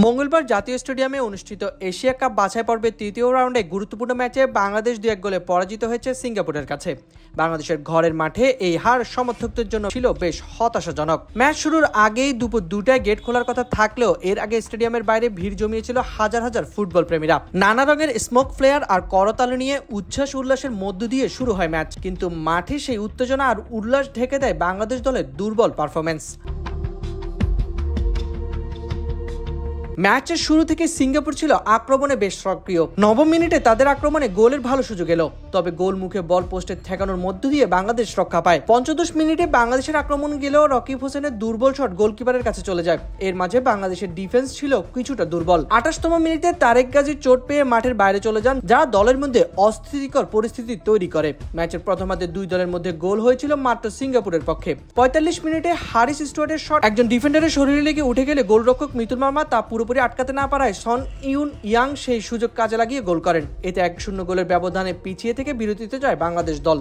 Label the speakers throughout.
Speaker 1: মঙ্গলবার জাতীয় স্টেডিয়ামে অনুষ্ঠিত এশিয়া কাপ বাছাই পর্বের তৃতীয় রাউন্ডে গুরুত্বপূর্ণ ম্যাচে বাংলাদেশ 2-1 গোলে পরাজিত হয়েছে সিঙ্গাপুরের কাছে। বাংলাদেশের ঘরের মাঠে এই হার সমর্থকদের জন্য ছিল বেশ হতাশাজনক। ম্যাচ শুরুর আগেই দুপুর 2টায় গেট খোলার কথা থাকলেও এর আগে স্টেডিয়ামের বাইরে ভিড় জমিয়েছিল হাজার হাজার ফুটবল প্রেমীরা। নানা রঙের স্মোক ফ্লেয়ার আর করতালি নিয়ে উচ্ছ্বাস উল্লাসের মধ্য দিয়ে শুরু হয় ম্যাচ, কিন্তু মাঠে সেই উত্তেজনা আর উল্লাস ঢেকে দেয় বাংলাদেশ দলের দুর্বল পারফরমেন্স। ম্যাচের শুরু থেকে সিঙ্গাপুর ছিল আক্রমণে বেশ সক্রিয়। নবম মিনিটে তাদের আক্রমণে গোলের ভালো সুযোগ এলো, তবে গোল মুখে বল পোস্টে ঠেকানোর মধ্য দিয়ে বাংলাদেশ রক্ষা পায়। 85 মিনিটে বাংলাদেশের আক্রমণ গেলেও রকিব হোসেনের দুর্বল শট গোলকিপারের কাছে চলে যায়। এর মাঝে বাংলাদেশের ডিফেন্স ছিল কিছুটা দুর্বল। 28তম মিনিটে তারেক গাজী চোট পেয়ে মাঠের বাইরে চলে যান, যা দলের মধ্যে অস্থিতিকর পরিস্থিতি তৈরি করে। ম্যাচের প্রথমার্ধে দুই দলের মধ্যে গোল হয়েছিল মাত্র সিঙ্গাপুরের পক্ষে। 45 মিনিটে হারিস স্টুয়ার্টের শট একজন ডিফেন্ডারের শরীরে লেগে উঠে গেলে গোলরক্ষক মিতুল মার্মা তা পুরোপুরি আটকাতে না পারায় সন ইউন ইয়াং সেই সুযোগ কাজে লাগিয়ে গোল করেন। এতে 1-0 গোলের ব্যবধানে পিছিয়ে থেকে বিরতিতে যায় বাংলাদেশ দল।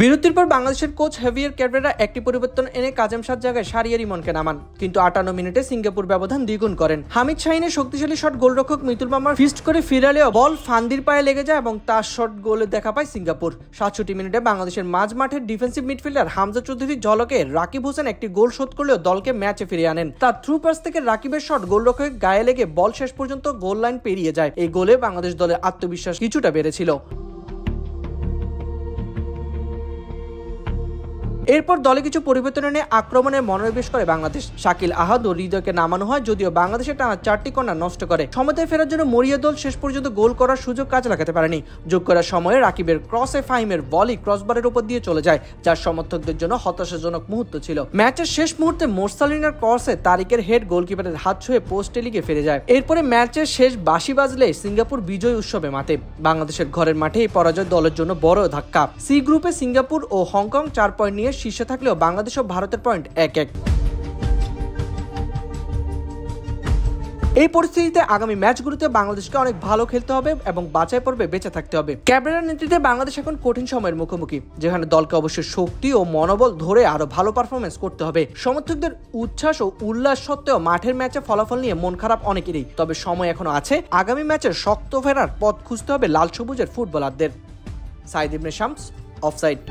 Speaker 1: বিরতির পর বাংলাদেশের কোচ হেভিয়ার ক্যাবরেরা একটি পরিবর্তন এনে কাজেম সাত জায়গায় সারিয়া রিমনকে নামান, কিন্তু 58 মিনিটে সিঙ্গাপুর ব্যবধান দ্বিগুণ করেন। হামিদ শাহিনের শক্তিশালী শট গোলরক্ষক মিতুল মার্মার ফিস্ট করে ফিরালেও বল ফান্দির পায়ে লেগে যায় এবং তার শট গোলে দেখা পায় সিঙ্গাপুর। 67 মিনিটে বাংলাদেশের মাঝ মাঠের ডিফেন্সিভ মিডফিল্ডার হামজা চৌধুরীর ঝলকে রাকিব হোসেন একটি গোল শোধ করলেও দলকে ম্যাচে ফিরিয়ে আনেন। তার থ্রু পাস থেকে রাকিবের শট গোলরক্ষকের গায়ে লেগে বল শেষ পর্যন্ত গোল লাইন পেরিয়ে যায়। এই গোলে বাংলাদেশ দলের আত্মবিশ্বাস কিছুটা বেড়েছিল। এরপর দলে কিছু পরিবর্তন এনে আক্রমণে মনোনিবেশ করে বাংলাদেশ। শাকিল আহাদ ও হৃদয়কে নামানো হয়, যদিও বাংলাদেশের টানা 4টি কর্নার নষ্ট করে। সমতায় ফেরার জন্য মরিয়া দল শেষ পর্যন্ত গোল করার সুযোগ কাজে লাগাতে পারেনি। যোগ করার সময়ে রাকিবের ক্রসে ফাহিমের ভলি ক্রসবারের উপর দিয়ে চলে যায়, যা সমর্থকদের জন্য হতাশাজনক মুহূর্ত ছিল। ম্যাচের শেষ মুহূর্তে মোরসালিনার ক্রসে তারিকের হেড গোলকিপারের হাত ছুঁয়ে পোস্টে লিগে ফিরে যায়। এরপরে ম্যাচের শেষ বাঁশি বাজলে সিঙ্গাপুর বিজয় উৎসবে মাতে। বাংলাদেশের ঘরের মাঠে এই পরাজয় দলের জন্য বড় ধাক্কা। সি গ্রুপে সিঙ্গাপুর ও হংকং 4 পয়েন্ট নিয়ে শীর্ষে থাকলেও বাংলাদেশ ও ভারতের পয়েন্ট 1-1। এই পরিস্থিতিতে আগামী ম্যাচগুলোতে বাংলাদেশকে অনেক ভালো খেলতে হবে এবং বাছাই পর্বে বেঁচে থাকতে হবে। ক্যাবরেরার নেতৃত্বে বাংলাদেশ এখন কঠিন সময়ের মুখোমুখি, যেখানে দলকে অবশ্যই শক্তি ও মনোবল ধরে আরো ভালো পারফরমেন্স করতে হবে। সমর্থকদের উচ্ছ্বাস ও উল্লাস সত্ত্বেও মাঠের ম্যাচে ফলাফল নিয়ে মন খারাপ অনেকেরই, তবে সময় এখনো আছে। আগামী ম্যাচের শক্ত ফেরার পথ খুঁজতে হবে লাল সবুজের ফুটবলারদের। সাইদ ইবনে শামস, অফসাইড।